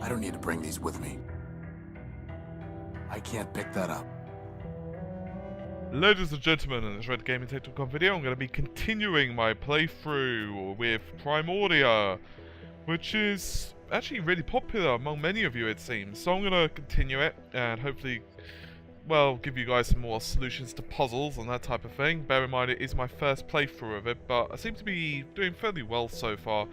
I don't need to bring these with me. I can't pick that up. Ladies and gentlemen, in this Red Gaming Tech.com video, I'm going to be continuing my playthrough with Primordia, which is actually really popular among many of you, it seems. So I'm going to continue it and hopefully, well, give you guys some more solutions to puzzles and that type of thing. Bear in mind it is my first playthrough of it, but I seem to be doing fairly well so far.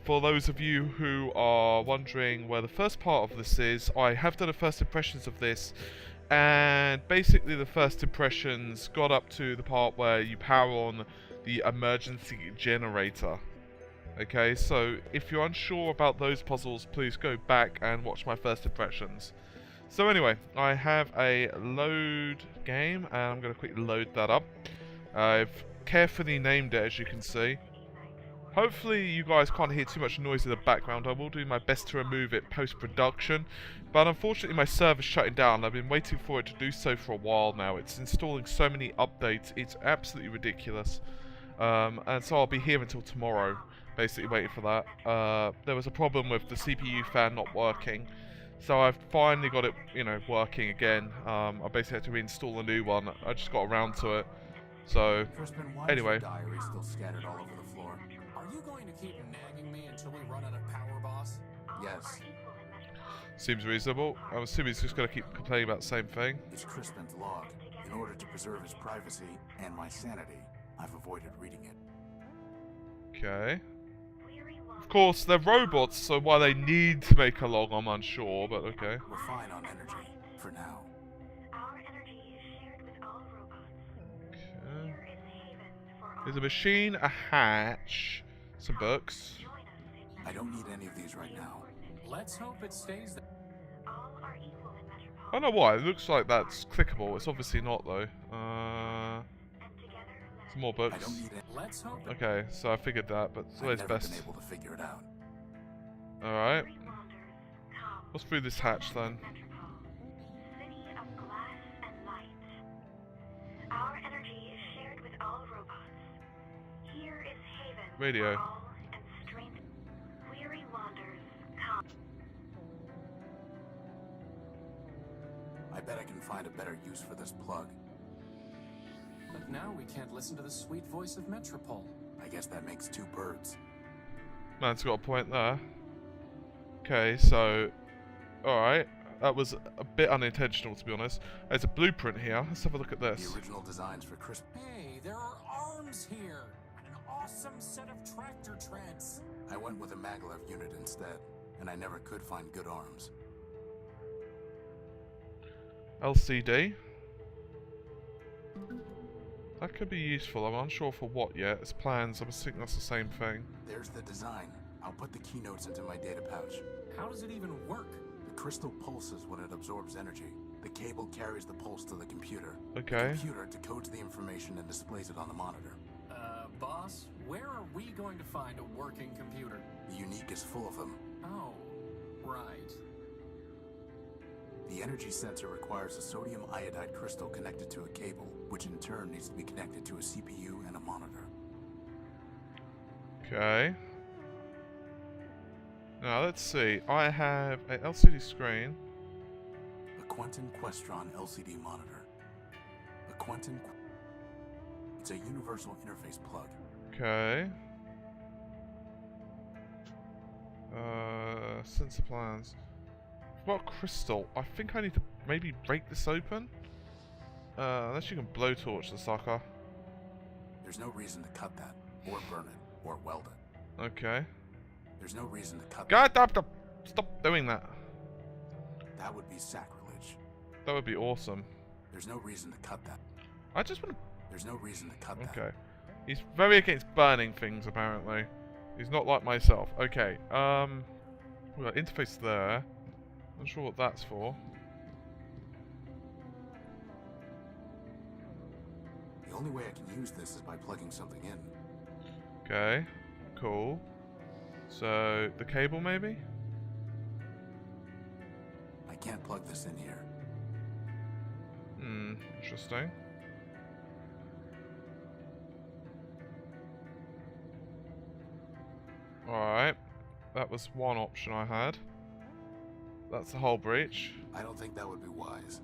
For those of you who are wondering where the first part of this is, I have done a first impressions of this, and basically the first impressions got up to the part where you power on the emergency generator. Okay, so if you're unsure about those puzzles, please go back and watch my first impressions. So anyway, I have a load game, and I'm going to quickly load that up. I've carefully named it, as you can see. Hopefully you guys can't hear too much noise in the background. I will do my best to remove it post-production, but unfortunately my server's shutting down. I've been waiting for it to do so for a while now. It's installing so many updates, it's absolutely ridiculous. And so I'll be here until tomorrow, basically waiting for that. There was a problem with the CPU fan not working, so I've finally got it, working again. I basically had to reinstall a new one. I just got around to it. So, Crispin, why anyway. is your diary still scattered all over the floor? Are you going to keep nagging me until we run out of power, boss? Yes. Seems reasonable. I'm assuming he's just going to keep complaining about the same thing. It's Crispin's log. In order to preserve his privacy and my sanity, I've avoided reading it. Okay. Of course, they're robots, so why they need to make a log, I'm unsure, but okay. We're fine on energy, for now. Okay. There's a machine, a hatch, some books. I don't need any of these right now. Let's hope it stays there. I don't know why, it looks like that's clickable. It's obviously not, though. Some more I books. don't need it. Let's hope. Okay, so I figured that, but it's always I've never best. been able to figure it out. Alright. What's through this hatch, then? Radio. I bet I can find a better use for this plug. But now we can't listen to the sweet voice of Metropole. I guess that makes two birds. Man's got a point there. Okay, so... Alright. That was a bit unintentional, to be honest. There's a blueprint here. Let's have a look at this. The original designs for Crispin. Hey, there are arms here! And an awesome set of tractor treads! I went with a maglev unit instead, and I never could find good arms. LCD. That could be useful. I'm unsure for what yet. It's plans. I'm assuming that's the same thing. There's the design. I'll put the keynotes into my data pouch. How does it even work? The crystal pulses when it absorbs energy. The cable carries the pulse to the computer. Okay. The computer decodes the information and displays it on the monitor. Boss, where are we going to find a working computer? The Unique is full of them. Oh, right. The energy sensor requires a sodium iodide crystal connected to a cable, which in turn needs to be connected to a CPU and a monitor. Okay. Now, let's see. I have an LCD screen. A Quentin Questron LCD monitor. A Quentin... It's a universal interface plug. Okay. Sensor plans. What crystal? I think I need to maybe break this open. Unless you can blowtorch the sucker. There's no reason to cut that, or burn it, or weld it. Okay. There's no reason to cut God, stop doing that. That would be sacrilege. That would be awesome. There's no reason to cut that. I just want to... There's no reason to cut that. Okay. He's very against burning things, apparently. He's not like myself. Okay, we've got interface there. Not sure what that's for. The only way I can use this is by plugging something in. Okay, cool. So, the cable maybe? I can't plug this in here. Interesting. Alright, that was one option I had. That's the whole breach. I don't think that would be wise.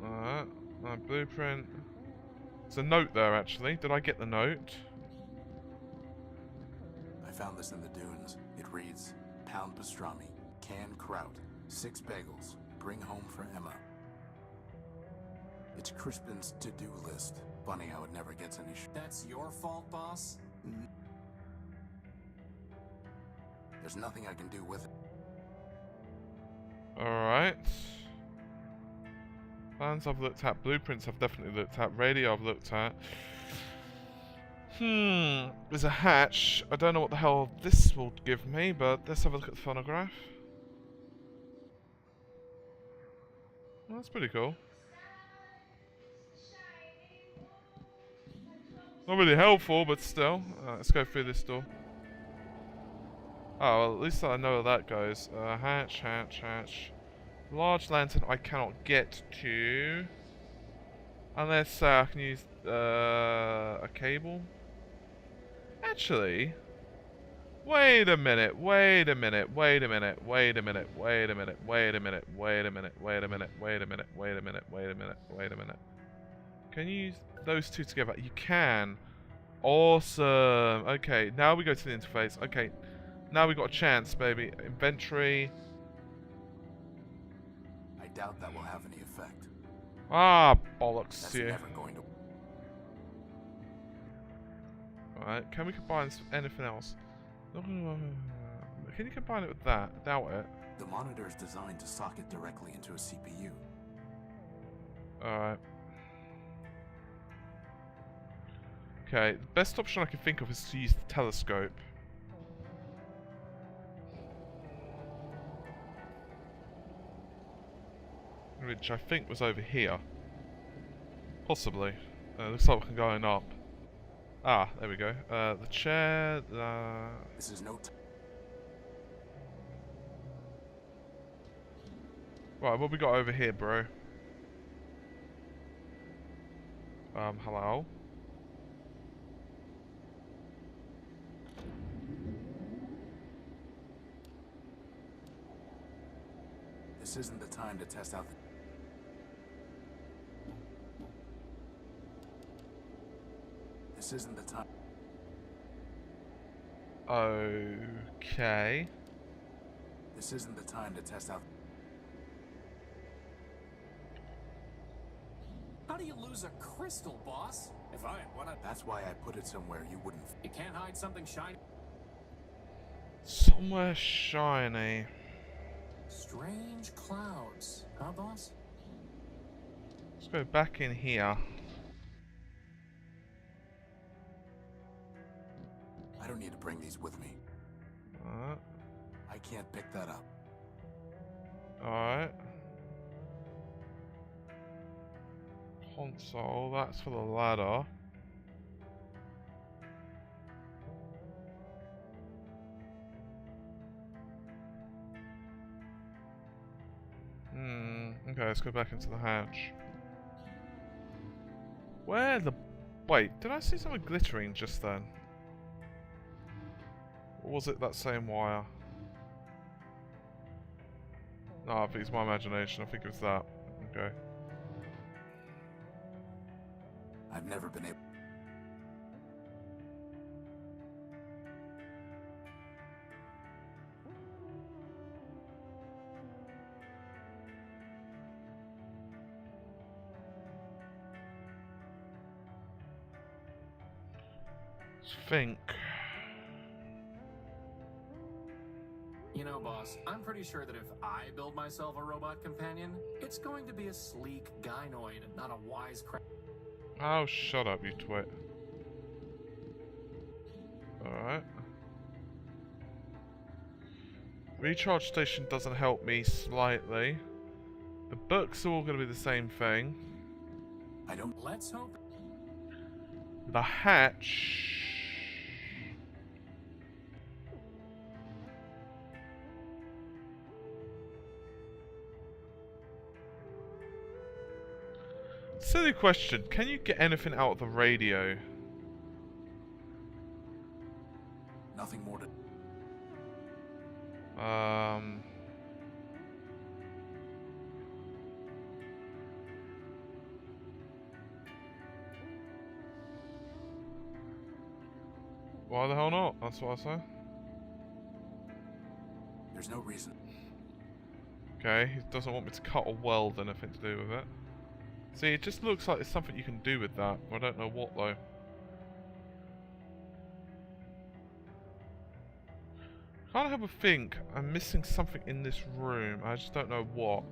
Alright, my blueprint. There's a note there, actually. Did I get the note? I found this in the dunes. It reads, pound pastrami, canned kraut, 6 bagels, bring home for Emma. It's Crispin's to-do list. Funny how it never gets any That's your fault, boss? There's nothing I can do with it. Alright. Plans I've looked at, blueprints I've definitely looked at, radio I've looked at. There's a hatch. I don't know what the hell this will give me, but let's have a look at the phonograph. Well, that's pretty cool. Not really helpful, but still. Let's go through this door. Oh, well, at least I know where that goes. Hatch, hatch, hatch. Large lantern I cannot get to. Unless I can use a cable. Actually, wait a minute, wait a minute, wait a minute, wait a minute, wait a minute, wait a minute, wait a minute, wait a minute, wait a minute, wait a minute, wait a minute, wait a minute. Can you use those two together? You can. Awesome. Okay, now we go to the interface. Okay, now we got a chance, baby. Inventory. I doubt that will have any effect. Ah, bollocks That's to you. never going to... Alright, can we combine this with anything else? Can you combine it with that? Doubt it. The monitor is designed to socket directly into a CPU. Alright. Okay, the best option I can think of is to use the telescope. Which I think was over here. Possibly. Looks like we're going up. Ah, there we go. The chair, This is no... Right, what we got over here, bro? Hello? This isn't the time to test out the... This isn't the time... Okay. This isn't the time to test out... How do you lose a crystal, boss? If I had one, That's why I put it somewhere you wouldn't... you can't hide something shiny. Somewhere shiny. Strange clouds, huh, boss? Let's go back in here. I don't need to bring these with me. Alright. I can't pick that up. Alright. Console, that's for the ladder. Okay, let's go back into the hatch. Where the... Wait, did I see something glittering just then? Or was it that same wire? No, I think it's my imagination. I think it was that. Okay. I've never been able... Let's think. You know, boss, I'm pretty sure that if I build myself a robot companion, it's going to be a sleek gynoid, not a wisecrack. Oh, shut up, you twit. Alright. Recharge station doesn't help me slightly. The books are all going to be the same thing. I don't... Let's hope. The hatch... Silly question, can you get anything out of the radio? Nothing more to... Why the hell not? That's what I say. There's no reason. Okay, he doesn't want me to cut or weld anything to do with it. See, it just looks like there's something you can do with that. I don't know what though. Can't have a think. I'm missing something in this room. I just don't know what.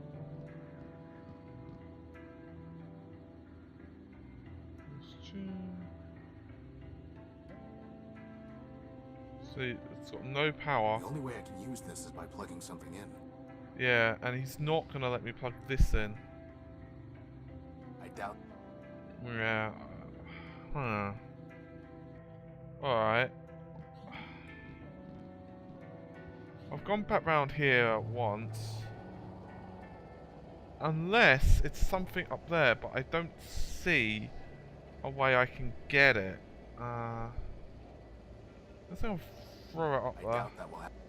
See, it's got no power. The only way I can use this is by plugging something in. Yeah, and he's not gonna let me plug this in. I doubt. Yeah. Huh. Alright. I've gone back round here once. Unless it's something up there, but I don't see a way I can get it. I think I'll throw it up I there. doubt that will happen.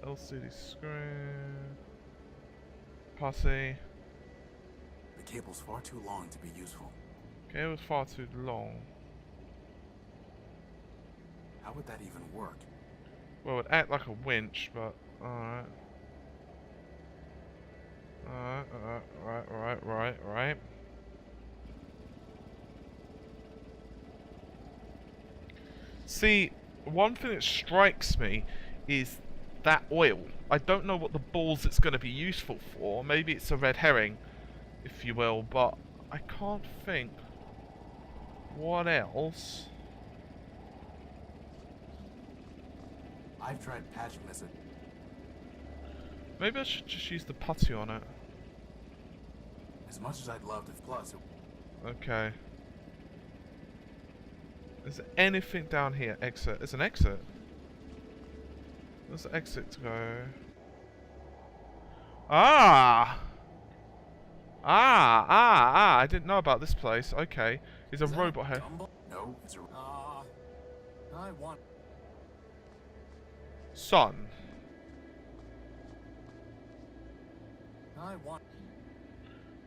LCD screen. Pussy. The cable's far too long to be useful. Okay, it was far too long. How would that even work? Well, it'd act like a winch, but alright. Alright. See, one thing that strikes me is that oil. I don't know what the balls it's going to be useful for. Maybe it's a red herring, if you will, but I can't think what else. I've tried patching this. Maybe I should just use the putty on it. As much as I'd love to, plus Okay. Is there anything down here? Exit. There's an exit. There's an exit to go. Ah! I didn't know about this place. Okay. There's a robot here. No, it's a. I want. Son. I want.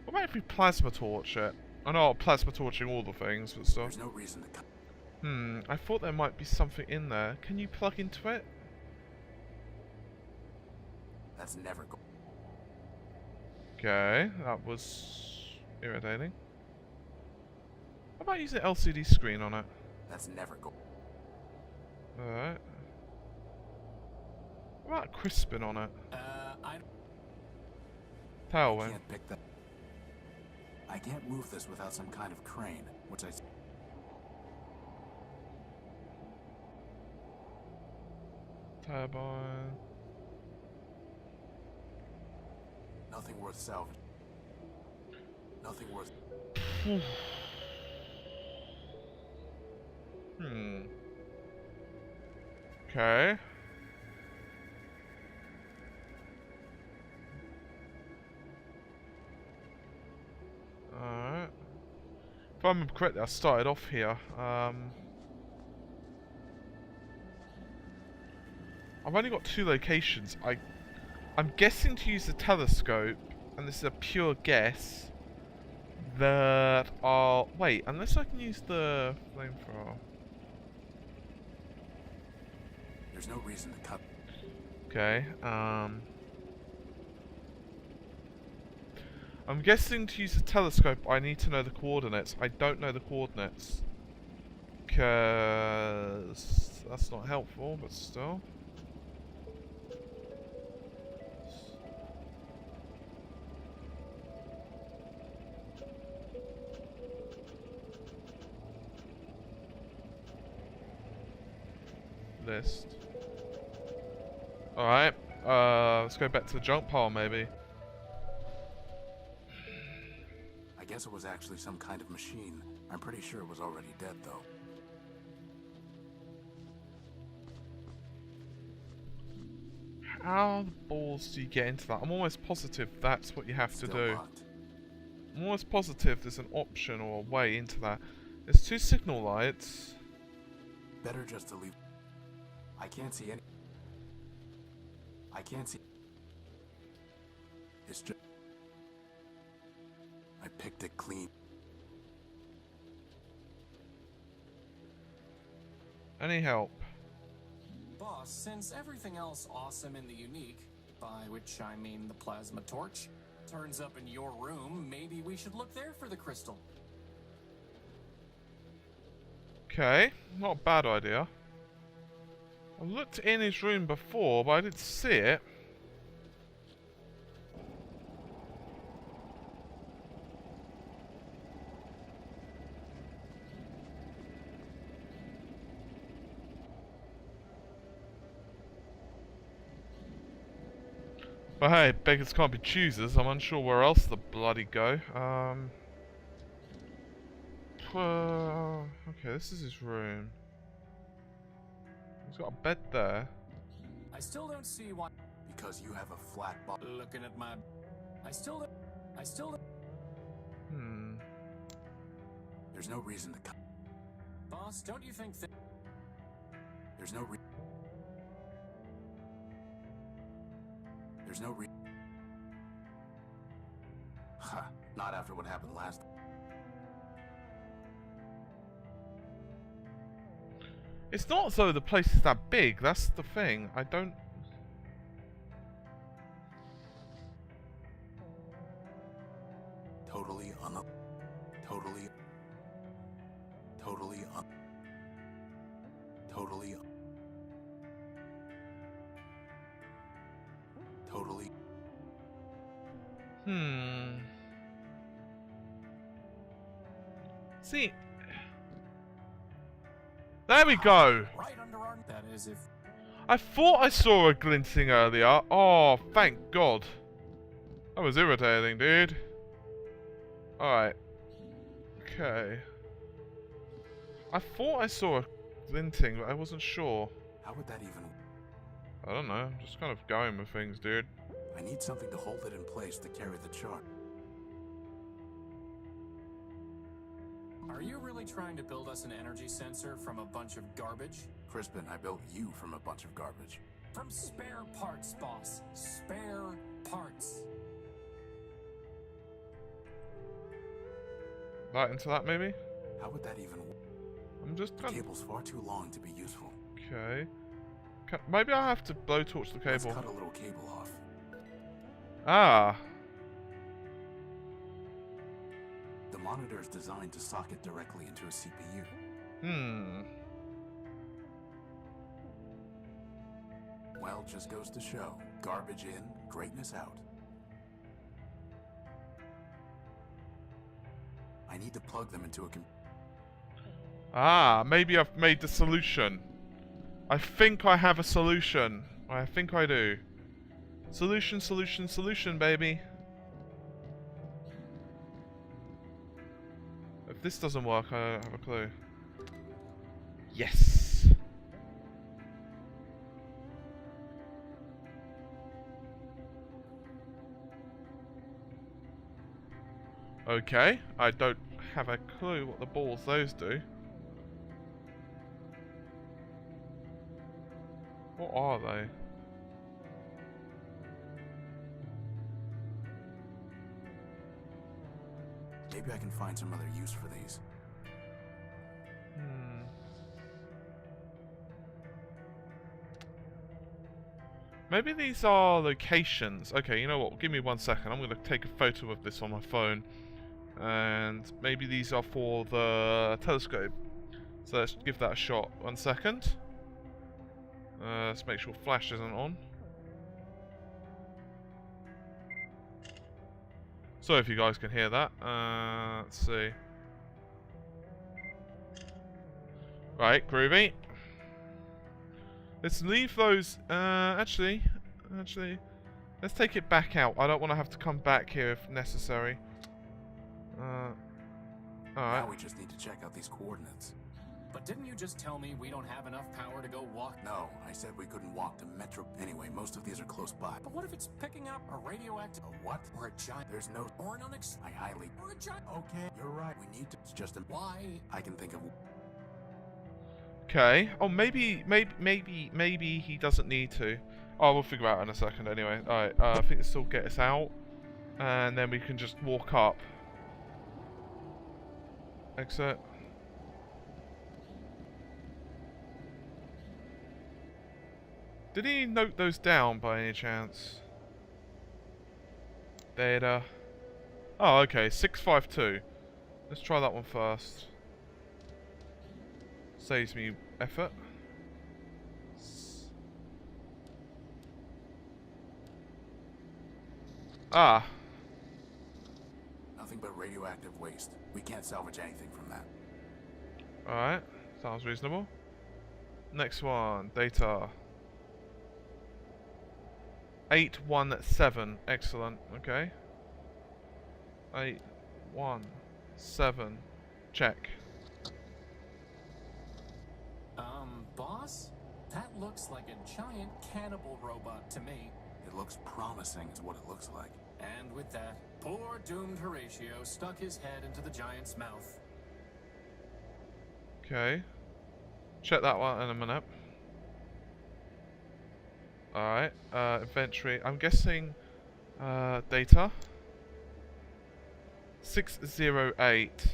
What about if we plasma torch it? I know I'm plasma torching all the things, but still. There's no reason to cut. I thought there might be something in there. Can you plug into it? That's never go. Okay, that was irritating. How about using an LCD screen on it? That's never go. Alright. What about crispin on it? I Tailwind. Can't pick that. I can't move this without some kind of crane, which I. Turbine. Nothing worth salvage. Nothing worth. Okay. Alright. If I remember correctly, I started off here. I've only got 2 locations. I'm guessing to use the telescope, and this is a pure guess, that are... Wait, unless I can use the flamethrower. There's no reason to cut. Okay, I'm guessing to use the telescope I need to know the coordinates. I don't know the coordinates. Because that's not helpful, but still. List. Alright, let's go back to the junk pile maybe. I guess it was actually some kind of machine. I'm pretty sure it was already dead, though. How the balls do you get into that? I'm almost positive that's what you have to do. Locked. I'm almost positive there's an option or a way into that. There's 2 signal lights. Better just to leave. I can't see any. I can't see. It's just. I picked it clean. Any help? Boss, since everything else awesome in the unique, by which I mean the plasma torch, turns up in your room, maybe we should look there for the crystal. Okay, not a bad idea. I looked in his room before, but I didn't see it. But hey, beggars can't be choosers. I'm unsure where else the bloody go. Okay, this is his room. He's got a bed there. I still don't see why. Because you have a flat bottom. Looking at my. I still don't. There's no reason to cut. Boss, don't you think that. There's no Ha, not after what happened last. It's not as though the place is that big, that's the thing. I don't... Totally See... There we go! Right under our. That is if. I thought I saw a glinting earlier. Oh, thank God. That was irritating, dude. Alright. Okay. I thought I saw a glinting, but I wasn't sure. How would that even... I don't know. I'm just kind of going with things, dude. I need something to hold it in place to carry the charge. Are you really trying to build us an energy sensor from a bunch of garbage? Crispin, I built you from a bunch of garbage. From spare parts, boss. Spare parts. Right into that, maybe? How would that even... I'm just The kind of... cable's far too long to be useful. Okay. Maybe I'll have to blowtorch the Let's cable. cut a little cable off. Ah. The monitor is designed to socket directly into a CPU. Well, just goes to show. Garbage in, greatness out. I need to plug them into a Ah, maybe I've made the solution. I think I have a solution. I think I do. Solution, solution, solution, baby. If this doesn't work, I don't have a clue. Yes! Okay, I don't have a clue what the balls those do. What are they? Maybe I can find some other use for these. Maybe these are locations. Okay, you know what? Give me 1 second. I'm going to take a photo of this on my phone. And maybe these are for the telescope. So let's give that a shot. 1 second. Let's make sure flash isn't on. Sorry if you guys can hear that. Let's see. Right, groovy. Let's leave those. Actually, let's take it back out. I don't want to have to come back here if necessary. Alright. Now we just need to check out these coordinates. But didn't you just tell me we don't have enough power to go walk? No, I said we couldn't walk to Metro. Anyway, most of these are close by. But what if it's picking up a radioactive... A what? Or a giant... There's no... Or an I highly... Or a giant... Okay, you're right. We need to... It's just a... Why? I can think of... Okay. Oh, maybe he doesn't need to. Oh, we'll figure out in a second anyway. Alright, I think this will get us out. And then we can just walk up. Exit. Did he note those down by any chance? Data. Oh, okay, 652. Let's try that one first. Saves me effort. Ah. Nothing but radioactive waste. We can't salvage anything from that. Alright, sounds reasonable. Next one, data. 817, excellent, okay. 817, check. Boss? That looks like a giant cannibal robot to me. It looks promising is what it looks like. And with that, poor doomed Horatio stuck his head into the giant's mouth. Okay. Check that one in a minute. Alright, inventory. I'm guessing, data. 608.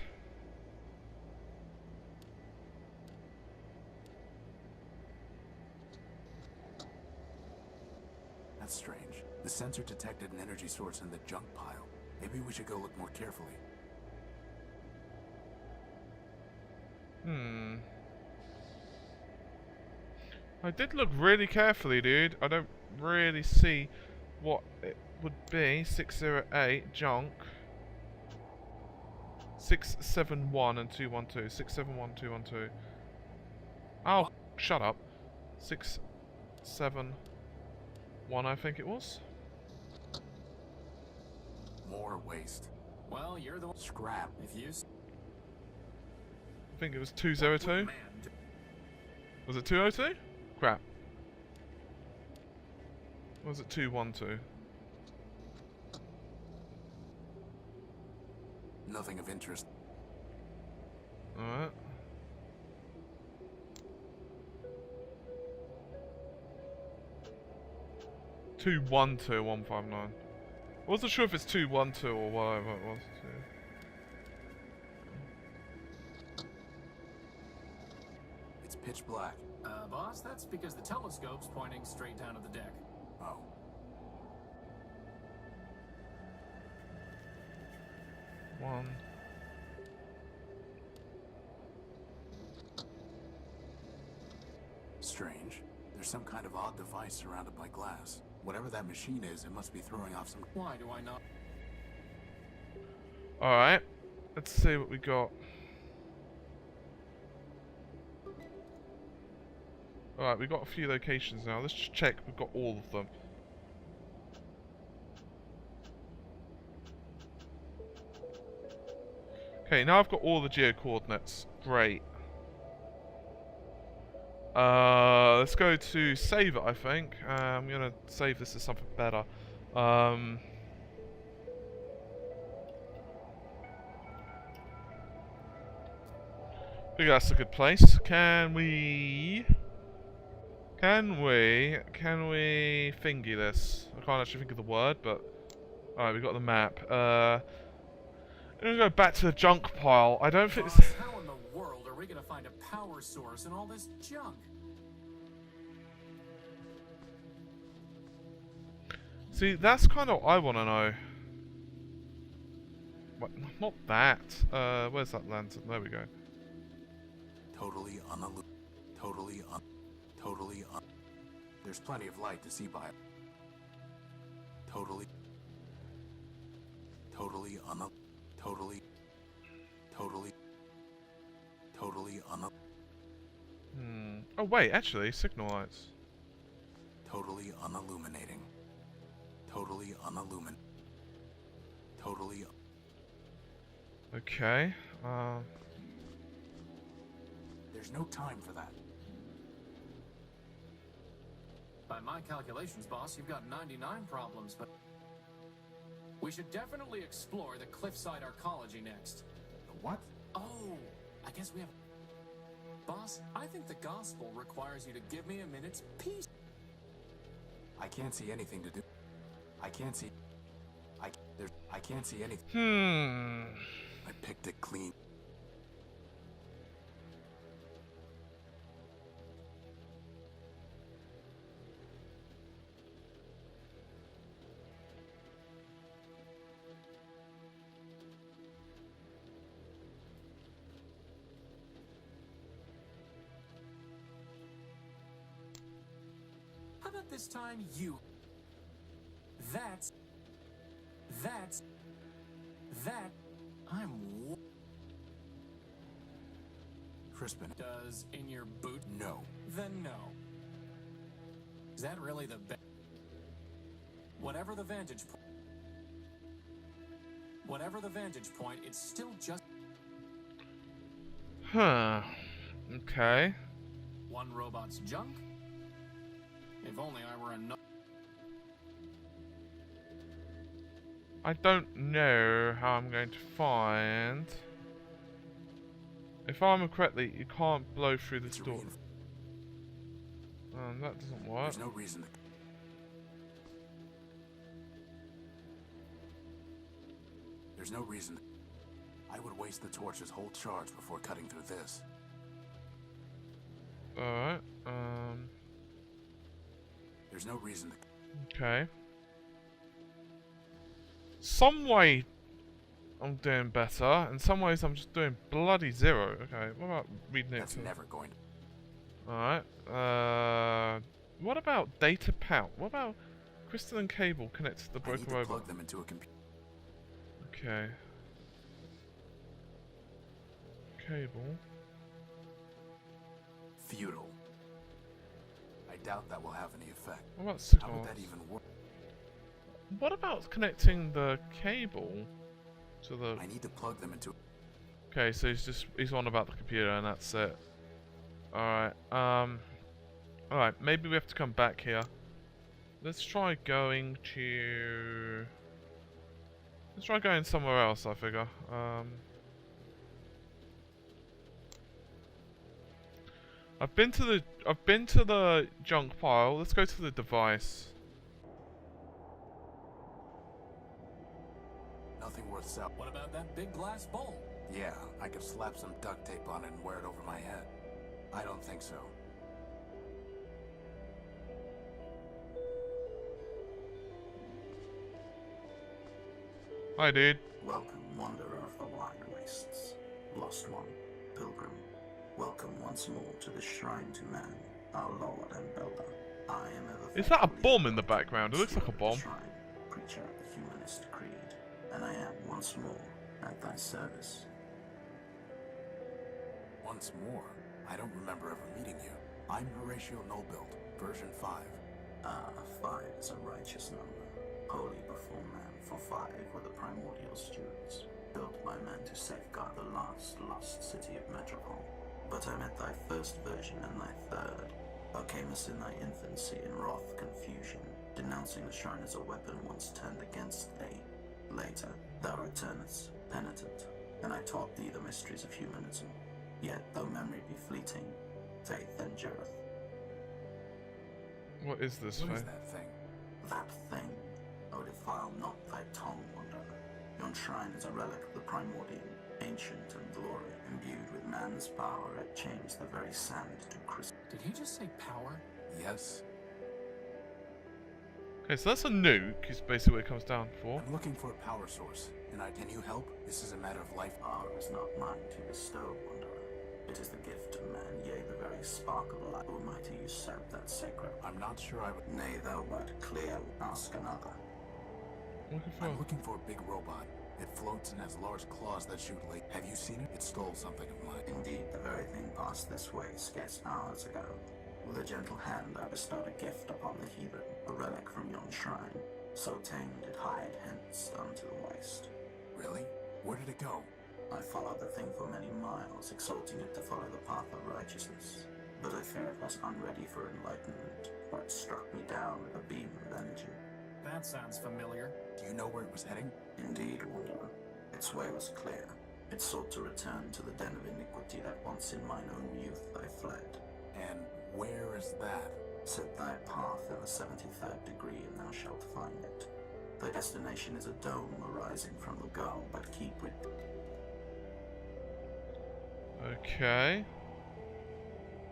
That's strange. The sensor detected an energy source in the junk pile. Maybe we should go look more carefully. I did look really carefully, dude. I don't really see what it would be. 608, junk. 671 and 212. 671, 212. Oh, shut up. 671, I think it was. More waste. Well, you're the one. Scrap. If you... I think it was 202. Was it 202? Crap. Or was it 212? Nothing of interest. Alright. Two one two 159. I wasn't sure if it's 212 or whatever it was. It's pitch black. Boss, that's because the telescope's pointing straight down at the deck. Oh. One. Strange. There's some kind of odd device surrounded by glass. Whatever that machine is, it must be throwing off some... Why do I not... Alright. Let's see what we got. Alright, we've got a few locations now. Let's just check we've got all of them. Okay, now I've got all the geo-coordinates. Great. Let's go to save it, I think. I'm gonna save this as something better. I think that's a good place. Can we thingy this? I can't actually think of the word, but... Alright, we've got the map. I'm gonna go back to the junk pile. I don't think Boss, how in the world are we gonna find a power source in all this junk? See, that's kind of what I want to know. What? Not that. Where's that lantern? There we go. Totally There's plenty of light to see by. Totally Oh wait, actually, signal lights. Totally unilluminating. Okay. There's no time for that. By my calculations, boss, you've got 99 problems, but... We should definitely explore the cliffside arcology next. The what? Oh, I guess we have... Boss, I think the gospel requires you to give me a minute's peace. I can't see anything to do. I can't see anything. I picked it clean. How about this time you? That. Crispin. Does in your boot? No. Then no. Is that really the best? Whatever the vantage point, it's still just Huh. Okay. one robot's junk. If only I were another. I don't know how I'm going to find. If I remember correctly, you can't blow through this door. That doesn't work. There's no reason to... There's no reason. I would waste the torch's whole charge before cutting through this. Alright, There's no reason to... okay. Some way I'm doing better, in some ways I'm just doing bloody zero. Okay, what about reading it? That's never going to... Alright, what about data pout? What about crystalline cable connected to the broken I need to robot? plug them into a computer. Okay. Cable. Futile. I doubt that will have any effect. What about How signals? would that even work? What about connecting the cable to the... I need to plug them into... Okay, so he's on about the computer and that's it. Alright, alright, maybe we have to come back here. Let's try going to... Let's try going somewhere else, I figure. I've been to the junk pile. Let's go to the device. Nothing worth selling. What about that big glass bowl? Yeah, I could slap some duct tape on it and wear it over my head. I don't think so. Hi, dude. Welcome, wanderer of the wide wastes. Lost one, pilgrim. Welcome once more to the shrine to man, our lord and builder. I am ever Is that a faithfully bomb in the background? It looks like a steward of bomb. the shrine, preacher of the humanist creed, and I am once more at thy service. Once more? I don't remember ever meeting you. I'm Horatio Nullbuild, version 5. Ah, 5 is a righteous number, holy before man, for 5 were the primordial stewards, built by man to safeguard the last lost city of Metropole. But I met thy first version and thy third. Thou camest in thy infancy in wrath confusion, denouncing the shrine as a weapon once turned against thee. Later, thou returnest, penitent, and I taught thee the mysteries of humanism. Yet, though memory be fleeting, faith endureth. What is this What thing? is that thing? That thing, O defile not thy tongue, wanderer. Yon shrine is a relic of the primordial, ancient and glory, imbued with man's power, it changed the very sand to crystal. Did he just say power? Yes. Okay, so that's a nuke, is basically what it comes down for. I'm looking for a power source. Can you help? This is a matter of life. Power is not mine to bestow, wanderer. It is the gift of man, yea, the very spark of life. Who am I to usurp that sacred? I'm not sure I would... Nay, thou wert clear, ask another. Looking for... I'm looking for a big robot. It floats and has large claws that shoot late. Have you seen it? It stole something of mine. Indeed, the very thing passed this way scarce hours ago. With a gentle hand I bestowed a gift upon the heathen, a relic from yon shrine. So tamed it hied hence unto the waste. Really? Where did it go? I followed the thing for many miles, exhorting it to follow the path of righteousness. But I fear it was unready for enlightenment, for it struck me down with a beam of energy. That sounds familiar. Do you know where it was heading? Indeed, wanderer. Its way was clear. It sought to return to the den of iniquity that once in mine own youth I fled. And where is that? Set thy path in the 73rd degree, and thou shalt find it. Thy destination is a dome arising from the goal, but keep with... Okay.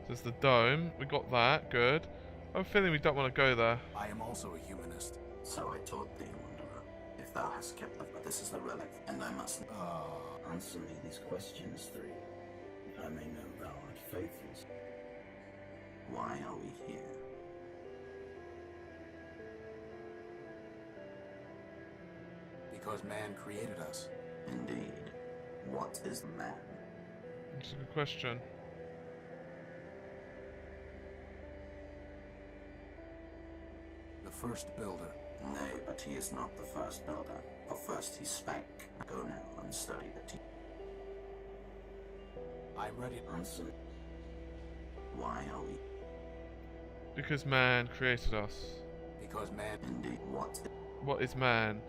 There's the dome. We got that. Good. I have a feeling we don't want to go there. I am also a humanist. So I taught thee, wanderer. If thou hast kept the... This is the relic, and I must... Answer me these questions, 3. I may know thou art faithful. Why are we here? Because man created us. Indeed. What is man? That's a good question. The first builder. Nay, but he is not the first builder. For first he spake. Go now and study the teaching. I'm ready. Answer. Why are we? Because man created us. Because man. Indeed. What is man?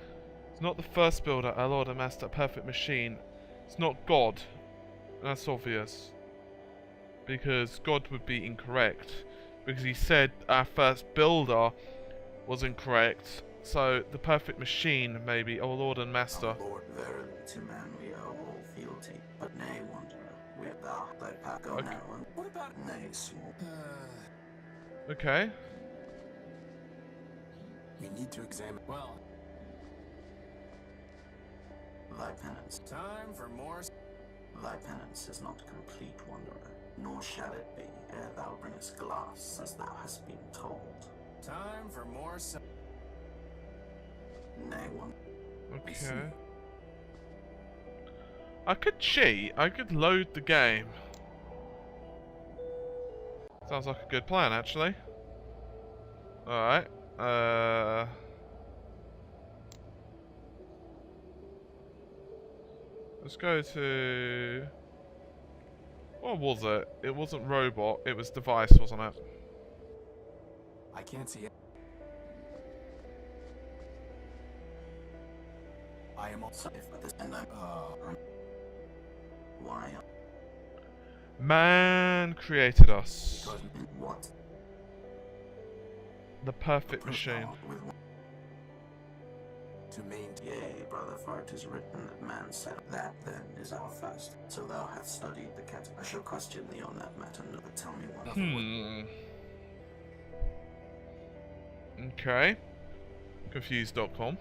It's not the first builder, our Lord and Master, perfect machine. It's not God. That's obvious. Because God would be incorrect. Because he said our first builder was incorrect. So the perfect machine, maybe, our Lord and Master. Our Lord, verily to man we owe all fealty. But nay, wanderer, wilt thou thy path go now and What about... nay, small. Okay. We need to examine. Well, Thy penance. time for more... Thy penance is not complete, wanderer, nor shall it be ere thou bringest glass, as thou hast been told. Time for more... Nay, one. Okay. I could cheat. I could load the game. Sounds like a good plan, actually. Alright. Let's go to... What was it? It wasn't robot, it was device, wasn't it? I can't see it. I am also. If at this end I why? Man created us. Because What? The perfect machine. With to maintain. yea, brother, for it is written that man said, that then is our first. So thou hast studied the cat. I shall question thee on that matter, but tell me what. Okay. Confused.com.